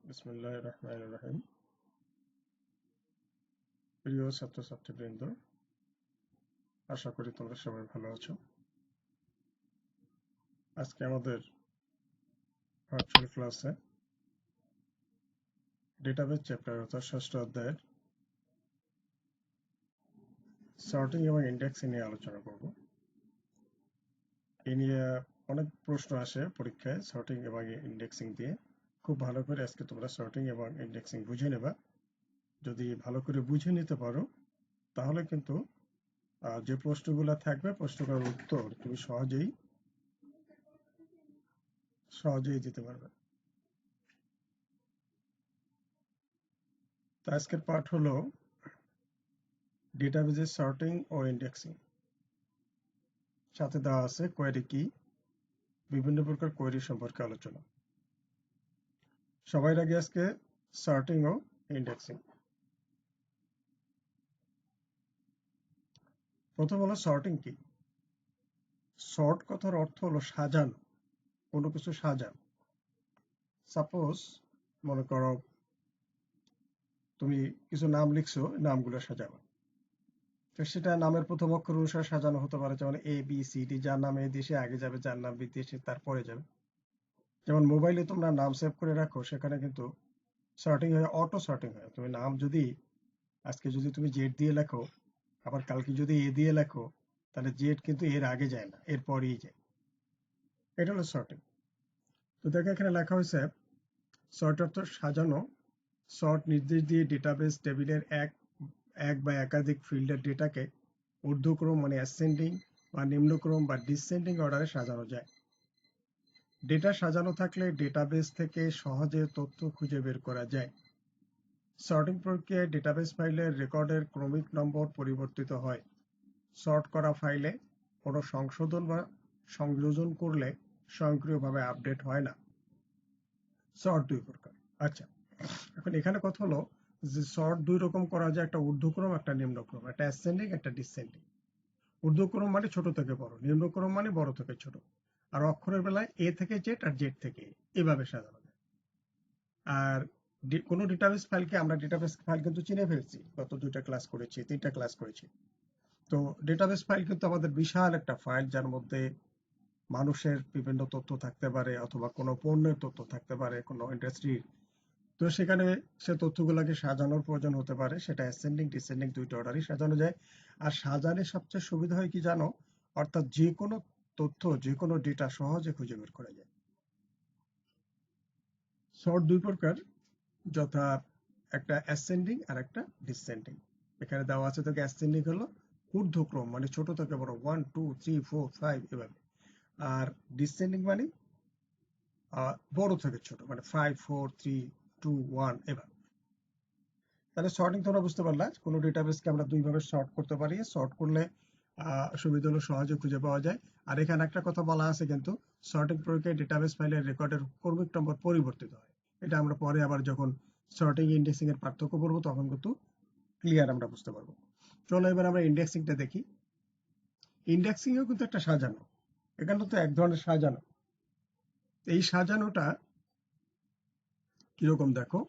বিসমিল্লাহির রহমানির রহিম। প্রিয় ছাত্রছাত্রীবৃন্দ, আশা করি তোমরা সবাই ভালো আছো। আজকে আমাদের ভার্চুয়াল ক্লাসে ডেটাবেস চ্যাপ্টার অর্থাৎ ষষ্ঠ অধ্যায়ের সর্টিং এবং ইন্ডেক্সিং নিয়ে আলোচনা করব। এই নিয়ে অনেক প্রশ্ন আসে পরীক্ষায় সর্টিং এবং ইন্ডেক্সিং দিয়ে। খুব ভালো করে আজকে তোমরা সর্টিং এবং ইন্ডেক্সিং বুঝে নেবা। যদি ভালো করে বুঝে নিতে পারো তাহলে কিন্তু যে প্রশ্নগুলো থাকবে প্রশ্নগুলোর উত্তর তুমি সহজেই দিতে পারবে। তো আজকের পাঠ হলো ডেটাবেজের সর্টিং ও ইন্ডেক্সিং। সাথে দেওয়া আছে কোয়েরি কি, বিভিন্ন প্রকার কোয়েরি সম্পর্কে আলোচনা। সবার আগে আজকে সর্টিং ও ইন্ডেক্সিং। প্রথম হলো সর্টিং কি। সর্ট কথার অর্থ হলো সাজানো, কোনো কিছু সাজানো। সাপোজ মনে করো তুমি কিছু নাম লিখছো, নামগুলো সাজানো। তো সেটা নামের প্রথম অক্ষর অনুসারে সাজানো হতে পারে, যেমন এ বি সি ডি। যার নাম এ দেশে আগে যাবে, যার নাম বি দেশে তারপরে যাবে। যেমন মোবাইলে তোমরা নাম সেভ করে রাখো, সেখানে কিন্তু সর্টিং হয়, অটো সর্টিং হয়। তুমি নাম যদি আজকে যদি তুমি জেড দিয়ে লেখো, আবার কালকে যদি এ দিয়ে লেখো, তাহলে জেড কিন্তু এর আগে যায় না, এর পরেই যায়। এটা হলো সর্টিং। তো দেখো এখানে লেখা হয়েছে সর্ট অর্থ সাজানো। সর্ট নির্দেশ দিয়ে ডেটাবেস টেবিলের এক বা একাধিক ফিল্ডের ডেটাকে ঊর্ধ্বক্রম মানে অ্যাসেন্ডিং বা নিম্নক্রম বা ডিসেন্ডিং অর্ডারে সাজানো যায়। ডেটা সাজানো থাকলে ডেটাবেস থেকে সহজে তথ্য খুঁজে বের করা যায়। সর্টিং প্রক্রিয়ায় ডেটাবেস ফাইলের রেকর্ডের ক্রমিক নম্বর পরিবর্তিত হয়। সর্ট করা ফাইলে কোনো সংশোধন বা সংযোজন করলে স্বয়ংক্রিয়ভাবে আপডেট হয় না। সর্ট দুই প্রকার। আচ্ছা, এখন এখানে কথা হলো যে সর্ট দুই রকম করা যায়, একটা ঊর্ধ্বক্রম একটা নিম্নক্রম, একটা অ্যাসেন্ডিং একটা ডিসেন্ডিং। ঊর্ধ্বক্রম মানে ছোট থেকে বড়, নিম্নক্রম মানে বড় থেকে ছোট। আর অক্ষরের বেলায় এ থেকে জেড আর জেড থেকে এ, এভাবে সাজানো যায়। আর কোনো ডেটাবেস ফাইলকে আমরা ডেটাবেস ফাইল কিন্তু চিনে ফেলছি, গত 2টা ক্লাস করেছি, 3টা ক্লাস করেছি। তো ডেটাবেস ফাইল কিন্তু আমাদের বিশাল একটা ফাইল, যার মধ্যে মানুষের বিভিন্ন তথ্য থাকতে পারে, অথবা কোনো পণ্যের তথ্য থাকতে পারে, কোনো ইন্ডাস্ট্রির। তো সেখানে সে তথ্যগুলোকে সাজানোর প্রয়োজন হতে পারে, সেটা অ্যাসেন্ডিং ডিসেন্ডিং দুইটা অর্ডারই সাজানো যায়। আর সাজালে সবচেয়ে সুবিধা হয় কি জানো, অর্থাৎ যে কোনো তথ্য, যে কোনো ডেটা সহজে খুঁজে বের করা যায়। সর্ট দুই প্রকার, যথা একটা অ্যাসেন্ডিং আর একটা ডিসেন্ডিং। এখানে দেওয়া আছে, তোকে অ্যাসেন্ডিং হলো ঊর্ধ্বক্রম মানে ছোট থেকে বড়, 1 2 3 4 5 এভাবে। আর ডিসেন্ডিং মানে বড় থেকে ছোট, মানে 5 4 3 2 1 এভাবে। তাহলে সর্টিং তোমরা বুঝতে পারলা, কোনো ডেটাবেসকে আমরা দুইভাবে সর্ট করতে পারি। সর্ট করলে সুবিধা হলো সহজে খুঁজে পাওয়া যায়। আর এখানে একটা কথা বলা আছে কিন্তু, সর্টিং প্রক্রিয়ায় ডেটাবেস ফাইলের রেকর্ডের ক্রমিক নম্বর পরিবর্তিত হয়। এটা আমরা পরে আবার যখন সর্টিং ইন্ডেক্সিং এর পার্থক্য পড়বো তখন কিন্তু ক্লিয়ার আমরা বুঝতে পারবো। চলো এবার আমরা ইন্ডেক্সিংটা দেখি। ইন্ডেক্সিংও কিন্তু একটা সাজানো, এখানে তো এক ধরনের সাজানো। এই সাজানোটা কিরকম দেখো,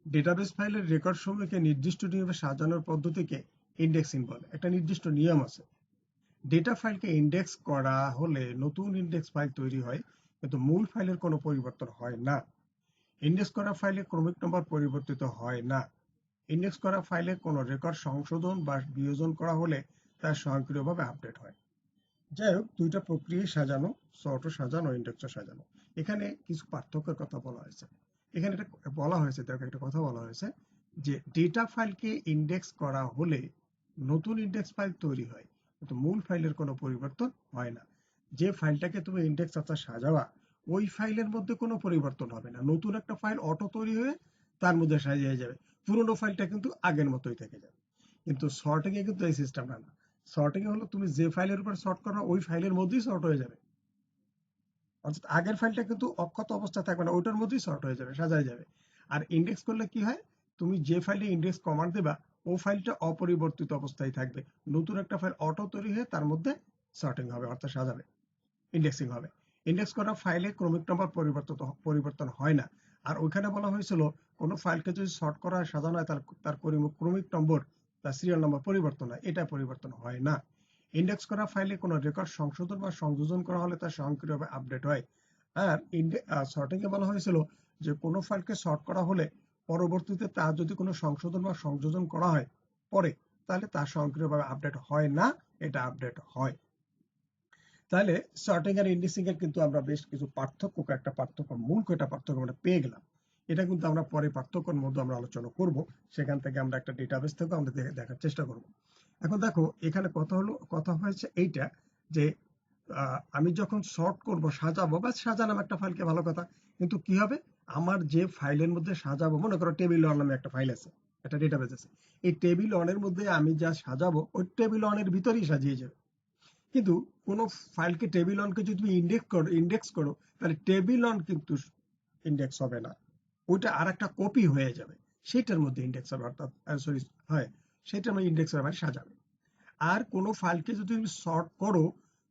ডেটাবেস ফাইলের রেকর্ড সমূহকে নির্দিষ্ট নিয়মে সাজানোর পদ্ধতিকে ইন্ডেক্সিং বলে। একটা নির্দিষ্ট নিয়ম আছে। ডেটা ফাইলকে ইন্ডেক্স করা হলে নতুন ইন্ডেক্স ফাইল তৈরি হয়, কিন্তু মূল ফাইলের কোনো পরিবর্তন হয় না। ইন্ডেক্স করা ফাইলে ক্রমিক নম্বর পরিবর্তিত হয় না। ইন্ডেক্স করা ফাইলে কোনো রেকর্ড সংশোধন বা বিয়োজন করা হলে তা স্বয়ংক্রিয়ভাবে আপডেট হয়। যাই হোক, দুইটা প্রক্রিয়ায় সাজানো, সর্টও সাজানো, ইন্ডেক্সও সাজানো। এখানে কিছু পার্থক্যের কথা বলা হয়েছে। এখানে এটা বলা হয়েছে, দেখো একটা কথা বলা হয়েছে যে ডেটা ফাইলকে ইন্ডেক্স করা হলে নতুন ইন্ডেক্স ফাইল তৈরি হয়, কিন্তু মূল ফাইলের কোনো পরিবর্তন হয় না। যে ফাইলটাকে তুমি ইন্ডেক্স অর্থাৎ সাজাবা, ওই ফাইলের মধ্যে কোনো পরিবর্তন হবে না। নতুন একটা ফাইল অটো তৈরি হয়ে তার মধ্যে সাজিয়ে যাবে, পুরোনো ফাইলটা কিন্তু আগের মতোই থেকে যাবে। কিন্তু সর্টিং এ কিন্তু এই সিস্টেমটা না। সর্টিং হলো তুমি যে ফাইলের উপর সর্ট করো ওই ফাইলের মধ্যেই সর্ট হয়ে যাবে, অর্থাৎ আগের ফাইলটা কিন্তু অক্ষত অবস্থা থাকবে না, ওইটার মধ্যেই সর্ট হয়ে যাবে, সাজায় যাবে। আর ইন্ডেক্স করলে কি হয়, তুমি যে ফাইলে ইন্ডেক্স কমান্ড দেবা ও ফাইলটা অপরিবর্তিত অবস্থায় থাকবে, নতুন একটা ফাইল অটো তৈরি হয়ে তার মধ্যে সর্টিং হবে অর্থাৎ সাজাবে, ইন্ডেক্সিং হবে। ইন্ডেক্স করা ফাইলে ক্রমিক নম্বর পরিবর্তন হয় না। আর ওইখানে বলা হয়েছিল কোনো ফাইলকে যদি সর্ট করা হয়, সাজানো হয়, তার তার ক্রমিক নম্বর, তার সিরিয়াল নম্বর পরিবর্তন হয়, এটা পরিবর্তন হয় না। ইন্ডেক্স করা ফাইলে কোনো রেকর্ড সংশোধন বা সংযোজন করা হলে তা স্বয়ংক্রিয়ভাবে আপডেট হয়। আর সর্টিং এ বলা হয়েছিল যে কোনো ফাইলকে সর্ট করা হলে পরবর্তীতে তার যদি কোনো সংশোধন বা সংযোজন করা হয় পরে, তাহলে তা স্বয়ংক্রিয়ভাবে আপডেট হয় না, এটা আপডেট হয়। তাহলে সর্টিং আর ইন্ডেক্সিং এর কিন্তু আমরা বেশ কিছু পার্থক্য, মূল কয়টা পার্থক্য আমরা পেয়ে গেলাম। এটা কিন্তু আমরা পরে পার্থক্যের মধ্যে আমরা আলোচনা করব, সেখান থেকে আমরা একটা ডেটাবেস থেকে আমরা দেখার চেষ্টা করব। এখন দেখো এখানে কথা হয়েছে এইটা যে আমি যখন সর্ট করব, সাজাবো, বা সাজালাম একটা ফাইলকে, ভালো কথা, কিন্তু কি হবে, আমার যে ফাইলের মধ্যে সাজাবো, মনে করো টেবিল ওয়ান নামে একটা ফাইল আছে, একটা ডেটাবেস আছে, এই টেবিল ওয়ানের মধ্যে আমি যা সাজাবো ওই টেবিল ওয়ানের ভিতরেই সাজিয়ে যাবে। কিন্তু কোনো ফাইলকে টেবিল ওয়ানকে যদি তুমি ইন্ডেক্স করো তাহলে টেবিল ওয়ান কিন্তু ইন্ডেক্স হবে না, ওইটা আর একটা কপি হয়ে যাবে, সেটার মধ্যে ইন্ডেক্স হবে, অর্থাৎ সরি, হয় সেটার মধ্যে ইন্ডেক্স হবে, মানে সাজাবে। আর কোনো ফাইলকে যদি তুমি সর্ট করো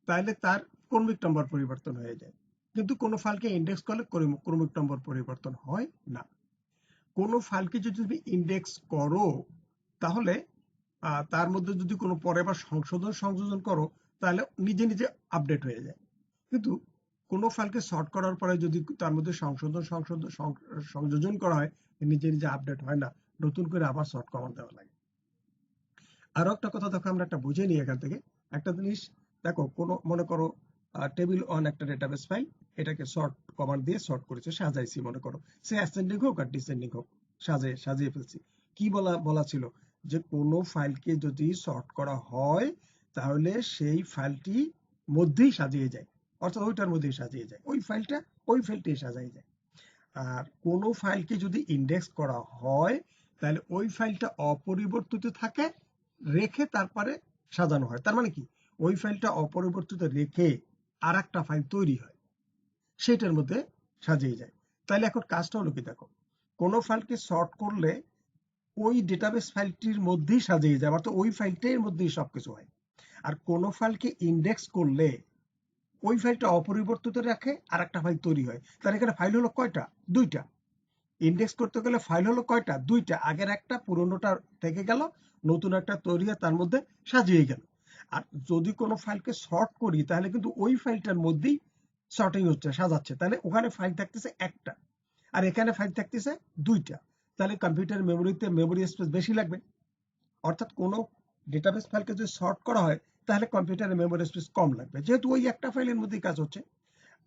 তাহলে তার ক্রমিক নম্বর পরিবর্তন হয়ে যায়, কিন্তু কোনো ফাইলকে ইন্ডেক্স করলে ক্রমিক নম্বর পরিবর্তন হয় না। কোনো ফাইলকে যদি তুমি ইন্ডেক্স করো তাহলে তার মধ্যে যদি কোনো পরে আবার সংযোজন করো তাহলে নিজে নিজে আপডেট হয়ে যায়। কিন্তু কোনো ফাইলকে সর্ট করার পরে যদি তার মধ্যে সংযোজন করা হয়, নিজে নিজে আপডেট হয় না, নতুন করে আবার সর্ট কমান্ড দেওয়া লাগে। আরো একটা কথা দেখো, আমরা একটা বুঝে নিই এখান থেকে একটা জিনিস। দেখো কোনো মনে করো টেবিল অন একটা ডেটাবেস ফাইল, এটাকে সর্ট কমান্ড দিয়ে সর্ট করেছে, সাজাইছি, মনে করো সে অ্যাসেন্ডিং হোক আর ডিসেন্ডিং হোক, সাজিয়ে ফেলছি। কি বলা ছিল যে কোনো ফাইলকে যদি সর্ট করা হয় তাহলে সেই ফাইলটি মধ্যেই সাজিয়ে যায়, অর্থাৎ ওইটার মধ্যেই সাজিয়ে যায়, ওই ফাইলটাই সাজিয়ে যায়। আর কোনো ফাইলকে যদি ইন্ডেক্স করা হয় তাহলে ওই ফাইলটা অপরিবর্তিত থাকে, রেখে তারপরে সাজানো হয়। তার মানে কি, ওই ফাইলটা অপরিবর্তিত রেখে আর একটা ফাইল তৈরি হয়, সেটার মধ্যে সাজিয়ে যায়। তাহলে এখন কাজটা হলো কি, দেখো কোনো ফাইলকে সর্ট করলে ওই ডেটাবেস ফাইলটির মধ্যেই সাজিয়ে যায়, অর্থাৎ ওই ফাইলটার মধ্যেই সবকিছু হয়। আর কোনো ফাইলকে ইন্ডেক্স করলে ওই ফাইলটা অপরিবর্তিত রাখে আর একটা ফাইল তৈরি হয়। তাহলে এখানে ফাইল হলো কয়টা? দুইটা। ইন্ডেক্স করতে গেলে ফাইল হলো কয়টা? দুইটা। আগের একটা পুরনোটা থেকে গেল, নতুন একটা তৈরি হয়ে তার মধ্যে সাজিয়ে গেল। আর যদি কোনো ফাইলকে সর্ট করি তাহলে কিন্তু ওই ফাইলটার মধ্যেই সর্টিং হচ্ছে, সাজাচ্ছে, তাহলে ওখানে ফাইল থাকতেছে একটা আর এখানে ফাইল থাকতেছে দুইটা। তাহলে কম্পিউটার মেমোরিতে মেমোরি স্পেস বেশি লাগবে, অর্থাৎ কোনো ডেটাবেস ফাইলকে যদি সর্ট করা হয় তাহলে কম্পিউটারের মেমোরি স্পেস কম লাগবে, যেহেতু ওই একটা ফাইলের মধ্যেই কাজ হচ্ছে।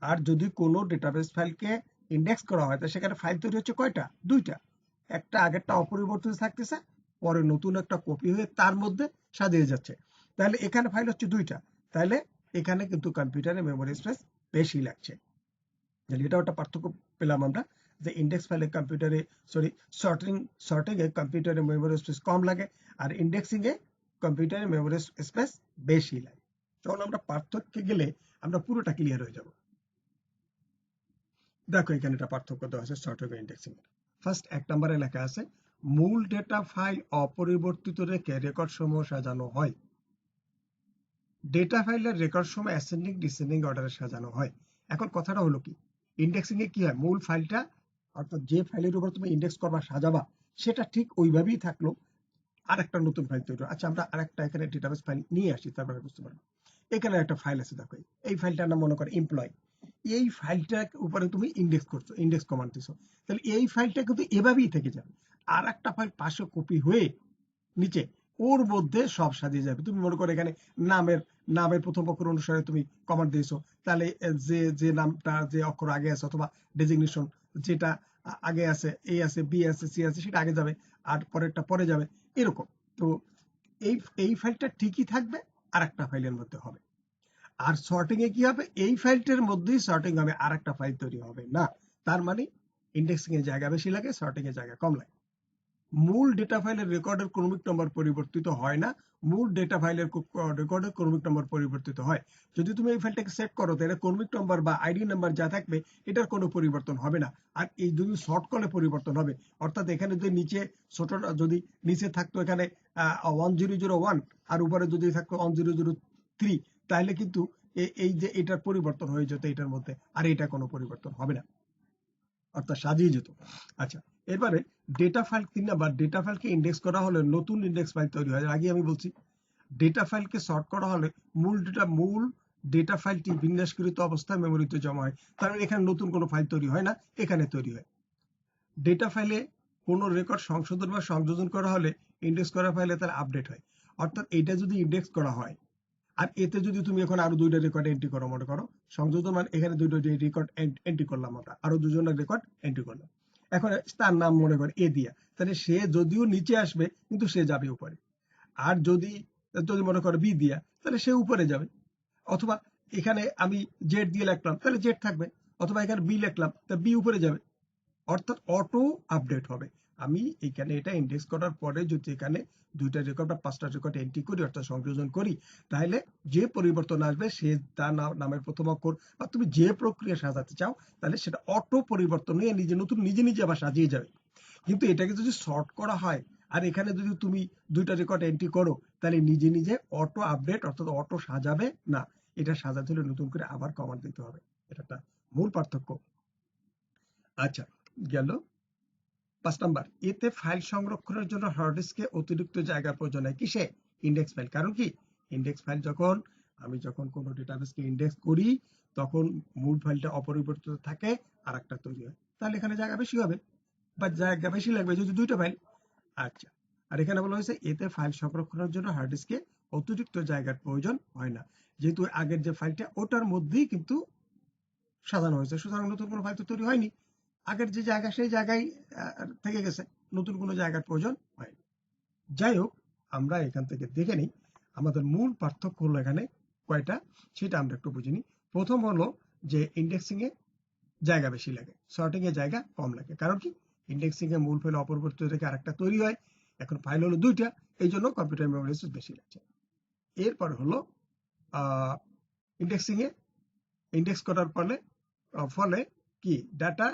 আর যদি কোনো ডেটাবেস ফাইলকে ইন্ডেক্স করা হয় তাহলে সেখানে ফাইল তৈরি হচ্ছে কয়টা? দুইটা। একটা আগেরটা অপরিবর্তিত থাকতেছে, পরে নতুন একটা কপি হয়ে তার মধ্যে সাজিয়ে যাচ্ছে। তাহলে এখানে ফাইল হচ্ছে দুইটা, তাহলে এখানে কিন্তু কম্পিউটারে মেমোরি স্পেস বেশি লাগছে। তাহলে এটাও একটা পার্থক্য পেলাম আমরা, যে ইন্ডেক্স ফাইলে কম্পিউটারে সর্টিং এ কম্পিউটারে মেমোরি স্পেস কম লাগে, আর ইন্ডেক্সিং এ কম্পিউটারে মেমোরি স্পেস বেশি লাগে। যখন আমরা পার্থক্যে গেলে আমরা পুরোটা ক্লিয়ার হয়ে যাব। দেখো এখানে একটা পার্থক্য দেওয়া আছে সর্টিং ও ইন্ডেক্সিং এর। ফার্স্ট 1 নম্বরে লেখা আছে মূল ডেটা ফাইল অপরিবর্তিত রেখে রেকর্ড সমূহ সাজানো হয়। ডেটা ফাইলের রেকর্ড সমূহ অ্যাসেন্ডিং ডিসেন্ডিং অর্ডারে সাজানো হয়। এখন কথাটা হলো কি, ইন্ডেক্সিং এ কি হয়, মূল ফাইলটা, অর্থাৎ যে ফাইলের উপর তুমি ইন্ডেক্স করবা, সাজাবা, সেটা ঠিক ওইভাবেই থাকলো, আর একটা নতুন ফাইল তৈরি। আচ্ছা, আমরা আরেকটা এখানে ডেটাবেস ফাইল নিয়ে আসি, তারপরে বুঝতে পারবো। এখানে একটা ফাইল আছে, দেখো এই ফাইলটার নাম মনে করো এমপ্লয়। এই ফাইলটার উপরে তুমি ইন্ডেক্স করছো, ইন্ডেক্স কমান্ড দিছো, তাহলে এই ফাইলটা কিন্তু এভাবেই থেকে যাবে। আর একটা ফাইল পাশে কপি হয়ে নিচে ওর মধ্যে সব সাজিয়ে যাবে। তুমি মনে করো এখানে নামের প্রথম অক্ষর অনুসারে তুমি কমান্ড দিয়েছো, তাহলে যে নামটা যে অক্ষর আগে আছে, অথবা ডেজিগনেশন যেটা আগে আছে, এ আছে, বি আছে, সি আছে, সেটা আগে যাবে, আর পরেরটা পরে যাবে, এরকম। তো এই ফাইলটা ঠিকই থাকবে, আর একটা ফাইলের মধ্যে হবে। আর সর্টিং এ কি হবে, এই ফাইলটার মধ্যেই সর্টিং হবে, আর একটা ফাইল তৈরি হবে না। তার মানে ইন্ডেক্সিং এর জায়গা বেশি লাগে, সর্টিং এর জায়গা কম লাগে। মূল ডেটা ফাইলের রেকর্ডের ক্রমিক নম্বর পরিবর্তিত হয় না, মূল ডেটা ফাইলের রেকর্ডের ক্রমিক নম্বর পরিবর্তিত হয়। যদি তুমি এই ফাইলটাকে সেট করো তাহলে ক্রমিক নম্বর বা আইডি নাম্বার যা থাকবে এটার কোনো পরিবর্তন হবে না। আর এই যদি শর্ট করলে পরিবর্তন হবে, অর্থাৎ এখানে যদি নিচে ছোট, যদি নিচে থাকতো এখানে 1001 আর উপরে যদি থাকতো 1003, তাহলে কিন্তু এই যে এটার পরিবর্তন হয়ে যেত এটার মধ্যে, আর এটা কোনো পরিবর্তন হবে না। অর্থাৎ সাজিয়ে যেত। আচ্ছা, এবারে ডেটা ফাইল 3 নাম্বার, ডেটা ফাইলকে ইন্ডেক্স করা হলে নতুন ইন্ডেক্স ফাইল তৈরি হয়। আগে আমি বলছি ডেটা ফাইলকে সর্ট করা হলে মূল ডেটা ফাইলটি বিন্যাসকৃত অবস্থায় মেমোরিতে জমা হয়। তার মানে এখানে নতুন কোনো ফাইল তৈরি হয় না, এখানে তৈরি হয়। ডেটা ফাইলে কোনো রেকর্ড সংশোধন বা সংযোজন করা হলে ইন্ডেক্স করা ফাইলে তার আপডেট হয়। অর্থাৎ এটা যদি ইন্ডেক্স করা হয় আর এতে যদি তুমি এখন আরো 2টা রেকর্ড এন্ট্রি করো, মনে করো সংযোজন মানে এখানে 2টা রেকর্ড এন্ট্রি করলাম, আমরা আরো 2জনের রেকর্ড এন্ট্রি করলাম। এখন তার নাম মনে করো এ দিয়া, তাহলে সে যদিও নিচে আসবে কিন্তু সে যাবে উপরে। আর যদি যদি মনে করো বি দিয়া, তাহলে সে উপরে যাবে। অথবা এখানে আমি জেড দিয়ে লিখলাম, তাহলে জেড থাকবে। অথবা এখানে বি লিখলাম, তা বি উপরে যাবে। অর্থাৎ অটো আপডেট হবে। আমি এখানে এটা ইন্ডেক্স করার পরে যদি এখানে 2টা রেকর্ড বা 5টা রেকর্ড এন্ট্রি করি, অর্থাৎ সংযোজন করি, তাহলে যে পরিবর্তন আসবে সে তার নামের প্রথম অক্ষর বা তুমি যে প্রক্রিয়া সাজাতে চাও, তাহলে সেটা অটো পরিবর্তন হয়ে নিজে নিজে আবার সাজিয়ে যাবে। কিন্তু এটাকে যদি সর্ট করা হয় আর এখানে যদি তুমি 2টা রেকর্ড এন্ট্রি করো, তাহলে নিজে নিজে অটো আপডেট অর্থাৎ অটো সাজাবে না। এটা সাজাতে হলে নতুন করে আবার কমান্ড দিতে হবে। এটা একটা মূল পার্থক্য। আচ্ছা, গেল 5 নাম্বার, এতে ফাইল সংরক্ষণের জন্য হার্ড ডিস্কে অতিরিক্ত জায়গার প্রয়োজন হয়। কিসে? Index file. কারণ কি, ইন্ডেক্স ফাইল আমি যখন কোনো ডেটাবেসকে ইন্ডেক্স করি, তখন মূল ফাইলটা অপরিবর্তিত থাকে আর একটা তৈরি হয়, তাহলে এখানে জায়গা বেশি হবে বা জায়গা বেশি লাগবে যদি 2টা ফাইল। আচ্ছা, আর এখানে বলা হয়েছে এতে ফাইল সংরক্ষণের জন্য হার্ড ডিস্কে অতিরিক্ত জায়গার প্রয়োজন হয় না, যেহেতু আগের যে ফাইলটা ওটার মধ্যেই কিন্তু সাজানো হয়েছে, সুতরাং নতুন কোনো ফাইল তো তৈরি হয়নি। আগের যে জায়গা সেই জায়গায় থেকে গেছে, নতুন কোনো জায়গার প্রয়োজন হয়নি। যাই হোক, আমরা এখান থেকে দেখে নিই আমাদের মূল পার্থক্য হলো এখানে কয়টা, সেটা আমরা একটু বুঝে নিই। প্রথম হলো যে ইন্ডেক্সিং এ জায়গা বেশি লাগে, সর্টিং এ জায়গা কম লাগে। কারণ কি, ইন্ডেক্সিং এ মূল ফাইল অপরিবর্তিত রেখে আরেকটা তৈরি হয়, এখন ফাইল হলো 2টা, এই জন্য কম্পিউটার মেমোরি স্পেস বেশি লাগছে। এরপর হলো ইন্ডেক্সিং এ ইন্ডেক্স করার ফলে কি ডাটা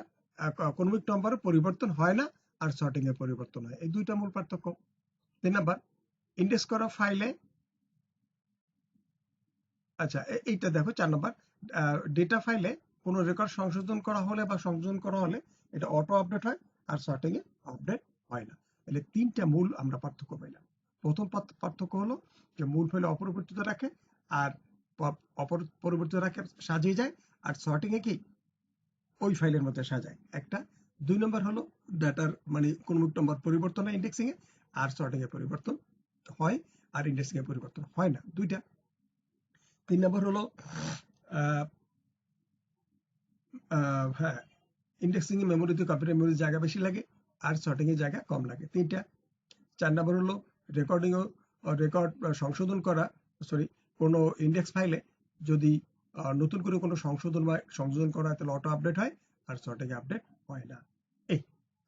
ক্রমিক নম্বরে পরিবর্তন হয় না আর সর্টিং এর পরিবর্তন হয়, এই 2টা মূল পার্থক্য। 3 নাম্বার, ইন্ডেক্স করা ফাইলে, আচ্ছা এইটা দেখো 4 নাম্বার, ডেটা ফাইলে কোনো রেকর্ড সংশোধন করা হলে বা সংযোজন করা হলে এটা অটো আপডেট হয় আর সর্টিং এ আপডেট হয় না। তাহলে 3টা মূল আমরা পার্থক্য পাইলাম। প্রথম পার্থক্য হলো যে মূল ফাইলে অপরিবর্তিত রাখে আর অপরিবর্তিত রাখে সাজিয়ে যায়, আর সর্টিং এ কি ওই ফাইলের মধ্যে সাজায় একটা। 2 নম্বর হলো ডাটার মানে ক্রমিক নম্বর পরিবর্তন হয় ইন্ডেক্সিং এ, আর সর্টিং এ পরিবর্তন হয় আর ইন্ডেক্সিং এ পরিবর্তন হয় না, 2টা। 3 নম্বর হলো হ্যাঁ, ইন্ডেক্সিং এ মেমোরিতে কম্পিউটার মেমোরির জায়গা বেশি লাগে আর সর্টিং এর জায়গা কম লাগে, 3টা। 4 নম্বর হলো রেকর্ডিং ও রেকর্ড সংশোধন করা, সরি, কোনো ইন্ডেক্স ফাইলে যদি নতুন করে কোনো সংশোধন বা সংযোজন করা হয়, তাহলে অটো আপডেট হয় আর সর্টিং আপডেট হয় না। এই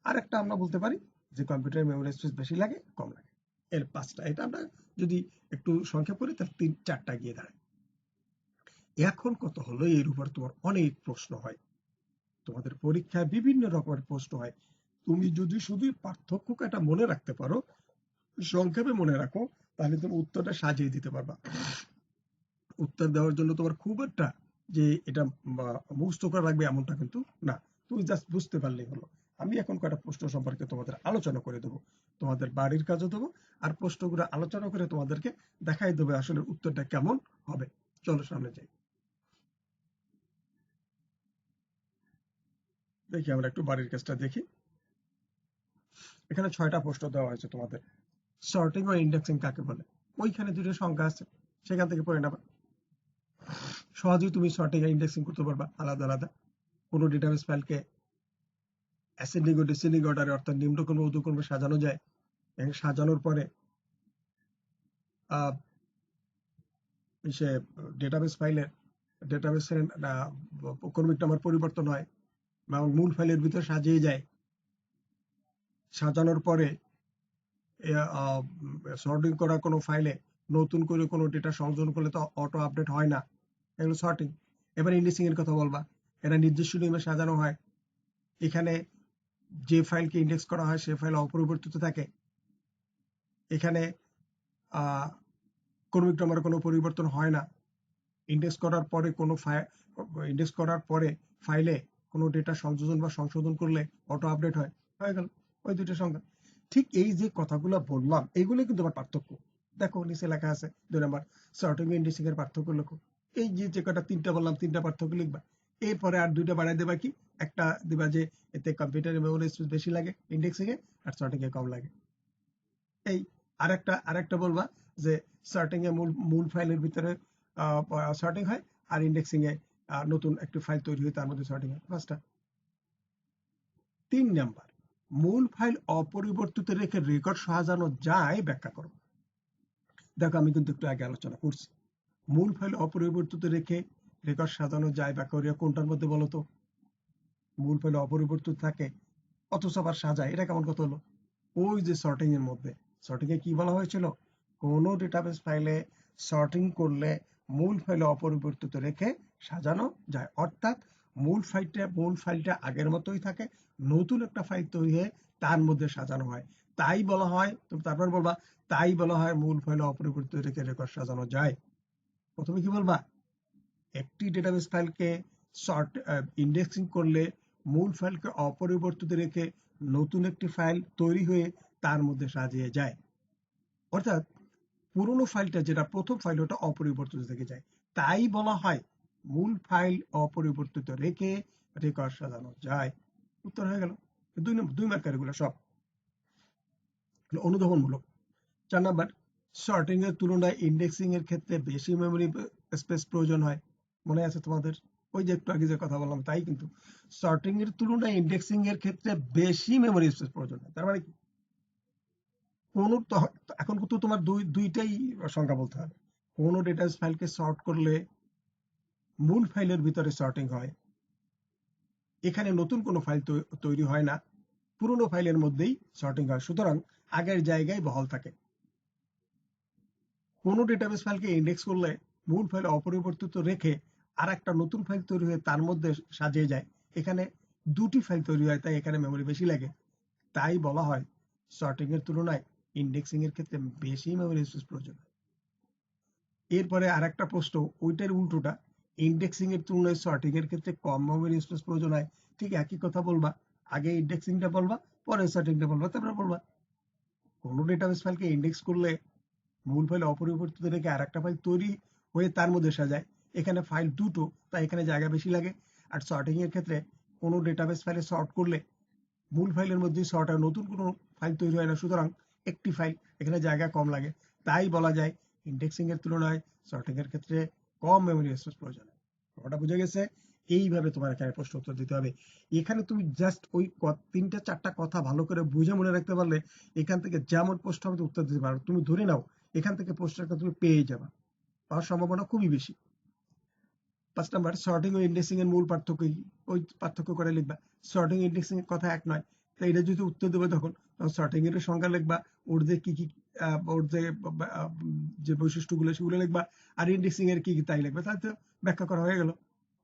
আরেকটা আমরা বলতে পারি যে কম্পিউটার মেমোরি স্পেস বেশি লাগে কম লাগে, এর 5টা। এটা আমরা যদি একটু সংক্ষেপ করি তাহলে 4টা গিয়ে দাঁড়ায়। এখন কত হলো, এর উপর তোমার অনেক প্রশ্ন হয়, তোমাদের পরীক্ষায় বিভিন্ন রকমের প্রশ্ন হয়। তুমি যদি শুধু পার্থক্যটা মনে রাখতে পারো, সংক্ষেপে মনে রাখো, তাহলে তুমি উত্তরটা সাজিয়ে দিতে পারবা। উত্তর দেওয়ার জন্য তোমার খুব একটা যে এটা মুখস্থ করে রাখবে এমনটা কিন্তু না, তুমি জাস্ট বুঝতে পারলেই হলো। আমি এখন কয়েকটা প্রশ্ন সম্পর্কে তোমাদের আলোচনা করে দেবো, তোমাদের বাড়ির কাজও দেবো, আর প্রশ্নগুলো আলোচনা করে তোমাদেরকে দেখাই দেবে আসলে উত্তরটা কেমন হবে। চলো সামনে যাই, দেখি আমরা একটু বাড়ির কাজটা দেখি। এখানে 6টা প্রশ্ন দেওয়া হয়েছে তোমাদের। সর্টিং ও ইন্ডেক্সিং কাকে বলে? ওইখানে 2টা সংখ্যা আছে, সেখান থেকে পড়ে নেবা। সহজেই তুমি সর্টিং আর ইন্ডেক্সিং করতে পারবা আলাদা আলাদা। কোনো ডেটাবেস ফাইলকে অ্যাসেন্ডিং ও ডিসেন্ডিং অর্ডারে অর্থাৎ নিম্নক্রমে ঊর্ধ্বক্রমে সাজানো যায়, এবং সাজানোর পরে সে ডেটাবেসের ক্রমিক নাম্বার পরিবর্তন হয় এবং মূল ফাইলের ভিতরে সাজিয়ে যায়। সাজানোর পরে সর্টিং করা কোনো ফাইলে নতুন করে কোনো ডেটা সংযোজন করলে তো অটো আপডেট হয় না, এগুলো সর্টিং। এবার ইন্ডেক্সিং এর কথা বলবা, এটা নির্দিষ্ট নিয়মে সাজানো হয়। এখানে যে ফাইলকে ইন্ডেক্স করা হয় সে ফাইল অপরিবর্তিত থাকে, এখানে ক্রমিক নম্বরে কোনো পরিবর্তন হয় না। ইন্ডেক্স করার পরে ফাইলে কোনো ডেটা সংযোজন বা সংশোধন করলে অটো আপডেট হয়, হয়ে গেল ওই দুইটা সংখ্যা। ঠিক এই যে কথাগুলো বললাম এগুলো কিন্তু আমার পার্থক্য। দেখো নিচে লেখা আছে 2 নাম্বার সর্টিং ইন্ডেক্সিং এর পার্থক্য লেখো। এই যে কটা তিনটা বললাম তিনটা পার্থক্য লিখবা। এরপরে আর দুইটা বাড়াই দেবা, কি একটা দিবা যে এতে কম্পিউটারে মেমোরি স্পেস বেশি লাগে ইন্ডেক্সিং এ, আর সর্টিং এ কম লাগে। এই আরেকটা বলবা যে সর্টিং এ মূল ফাইলের ভিতরে সর্টিং হয়, আর ইন্ডেক্সিং এ নতুন একটি ফাইল তৈরি হয় তার মধ্যে সর্টিং হয়। পাঁচটা। 3 নাম্বার মূল ফাইল অপরিবর্তিত রেখে রেকর্ড সাজানো যায় ব্যাখ্যা করো। দেখো আমি কিন্তু একটু আগে আলোচনা করছি, মূল ফাইল অপরিবর্তিত রেখে রেকর্ড সাজানো যায় ব্যাখ্যা করিয়া কোনটার মধ্যে বলো তো? মূল ফাইল অপরিবর্তিত থাকে অথচ আবার সাজায়, এটা কেমন কথা হলো? ওই যে সর্টিং এর মধ্যে, সর্টিং এ কি বলা হয়েছিল? কোন ডেটাবেস ফাইলে সর্টিং করলে মূল ফাইলে অপরিবর্তিত রেখে সাজানো যায়, অর্থাৎ মূল ফাইলটা আগের মতোই থাকে, নতুন একটা ফাইল তৈরি হয়ে তার মধ্যে সাজানো হয়। তাই বলা হয়, তুমি তারপর বলবা তাই বলা হয় মূল ফাইলে অপরিবর্তিত রেখে রেকর্ড সাজানো যায়। প্রথমে কি বলবা? একটি ডেটাবেস ফাইলকে ইন্ডেক্সিং করলে মূল ফাইলকে অপরিবর্তিত রেখে নতুন একটি ফাইল তৈরি হয়ে তার মধ্যে সাজিয়ে যায়, অর্থাৎ পুরনো ফাইলটা যেটা প্রথম ফাইল ওটা অপরিবর্তিত থেকে যায়, তাই বলা হয় মূল ফাইল অপরিবর্তিত রেখে রেকর্ড সাজানো যায়। উত্তর হয়ে গেল। 2 মার্কের এগুলো সব অনুধাবনমূলক। 4 নাম্বার সর্টিং এর তুলনায় ইন্ডেক্সিং এর ক্ষেত্রে বেশি মেমোরি স্পেস প্রয়োজন হয়। মনে আছে তোমাদের? ওই যে একটু আগে যে কথা বললাম তাই কিন্তু, সর্টিং এর তুলনায় ইন্ডেক্সিং এর ক্ষেত্রে বেশি মেমোরি স্পেস প্রয়োজন হয়। তার মানে কি? কোন এখন কিন্তু তোমার দুইটাই সংখ্যা বলতে হবে। কোন ডেটাবেস ফাইলকে সর্ট করলে মূল ফাইলের ভিতরে সর্টিং হয়, এখানে নতুন কোনো ফাইল তৈরি হয় না, পুরনো ফাইলের মধ্যেই সর্টিং হয়, সুতরাং আগের জায়গায় বহাল থাকে। কোনো ডেটাবেস ফাইলকে ইন্ডেক্স করলে মূল ফাইল অপরিবর্তিত রেখে আর একটা নতুন ফাইল তৈরি হয়ে তার মধ্যে সাজিয়ে যায়, এখানে দুটি ফাইল তৈরি হয় তাই এখানে মেমোরি বেশি লাগে, তাই বলা হয় সর্টিং এর তুলনায় ইন্ডেক্সিং এর ক্ষেত্রে বেশি মেমোরি স্পেস প্রয়োজন। এরপরে আরেকটা প্রশ্ন ওইটার উল্টোটা, ইন্ডেক্সিং এর তুলনায় সর্টিং এর ক্ষেত্রে কম মেমোরি স্পেস প্রয়োজন হয়। ঠিক একই কথা বলবা, আগে ইন্ডেক্সিংটা বলবা পরে সর্টিংটা বলবা, তারপরে বলবা কোনো ডেটাবেস ফাইলকে ইন্ডেক্স করলে মূল ফাইল অপরিবর্তিত রেখে আর একটা ফাইল তৈরি হয়ে তার মধ্যে সাজায়, এখানে ফাইল দুটো তাই এখানে জায়গা বেশি লাগে। আর সর্টিং এর ক্ষেত্রে কোনো ডেটাবেস ফাইলে সর্ট করলে মূল ফাইলের মধ্যে সর্ট হয়, নতুন কোনো ফাইল তৈরি হয় না, সুতরাং একটি ফাইল এখানে জায়গা কম লাগে, তাই বলা যায় ইন্ডেক্সিং এর তুলনায় সর্টিং এর ক্ষেত্রে কম মেমোরি স্পেস প্রয়োজন। ওটা বুঝে গেছে? এইভাবে তোমার এখানে প্রশ্ন উত্তর দিতে হবে। এখানে তুমি জাস্ট ওই 3-4টা কথা ভালো করে বুঝে মনে রাখতে পারলে এখান থেকে যেমন প্রশ্ন হবে উত্তর দিতে পারো। তুমি ধরে নাও এখান থেকে প্রশ্নটা তুমি পেয়ে যাবা, পাওয়ার সম্ভাবনা খুবই বেশি। 5 নাম্বার সর্টিং ও ইন্ডেক্সিং এর মূল পার্থক্য কি? ওই পার্থক্য করে লিখবা। সর্টিং ইন্ডেক্সিং এর কথা এক নয়, তাই এটা যদি উত্তর দেবে তখন সর্টিং এর সংজ্ঞা লিখবা, ওর যে কি কি ওর যে বৈশিষ্ট্যগুলো সেগুলো লিখবা, আর ইন্ডেক্সিং এর কি কি তাই লিখবা, তাহলে তো ব্যাখ্যা করা হয়ে গেল।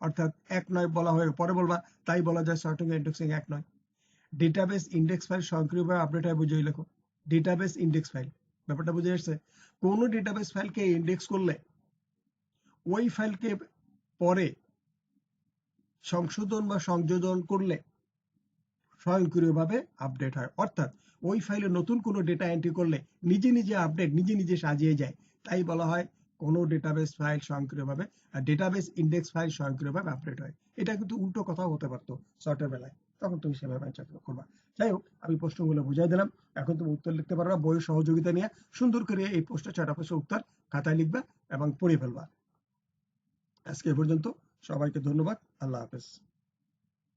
অর্থাৎ এক নয় বলা হয়ে পরে বলবা তাই বলা যায় সর্টিং ও ইন্ডেক্সিং এক নয়। ডেটাবেস ইন্ডেক্স ফাইল স্বয়ংক্রিয়ভাবে আপডেট হয় বুঝেই লেখো। ডেটাবেস ইন্ডেক্স ফাইল ব্যাপারটা বুঝে আসছে? কোন ডেটাবেস ফাইলকে ইন্ডেক্স করলে ওই ফাইলকে পরে সংশোধন বা সংযোজন করলে স্বয়ংক্রিয়ভাবে আপডেট হয়, অর্থাৎ ওই ফাইলে নতুন কোনো ডেটা এন্ট্রি করলে নিজে নিজে আপডেট নিজে নিজে সাজিয়ে যায়, তাই বলা হয় কোনো ডেটাবেস ফাইল স্বয়ংক্রিয়ভাবে ডেটাবেস ইন্ডেক্স ফাইল স্বয়ংক্রিয়ভাবে আপডেট হয়। এটা কিন্তু উল্টো কথাও হতে পারতো শর্টের বেলায়, তখন তুমি সেভাবে অ্যান্সার করবা। যাই হোক, আমি প্রশ্নগুলো বুঝাই দিলাম, এখন তুমি উত্তর লিখতে পারবা বইয়ের সহযোগিতা নিয়ে। সুন্দর করে এই প্রশ্ন 6টা প্রশ্নের উত্তর খাতায় লিখবা এবং পড়ে ফেলবা। আজকে এ পর্যন্ত, সবাইকে ধন্যবাদ। আল্লাহ হাফেজ।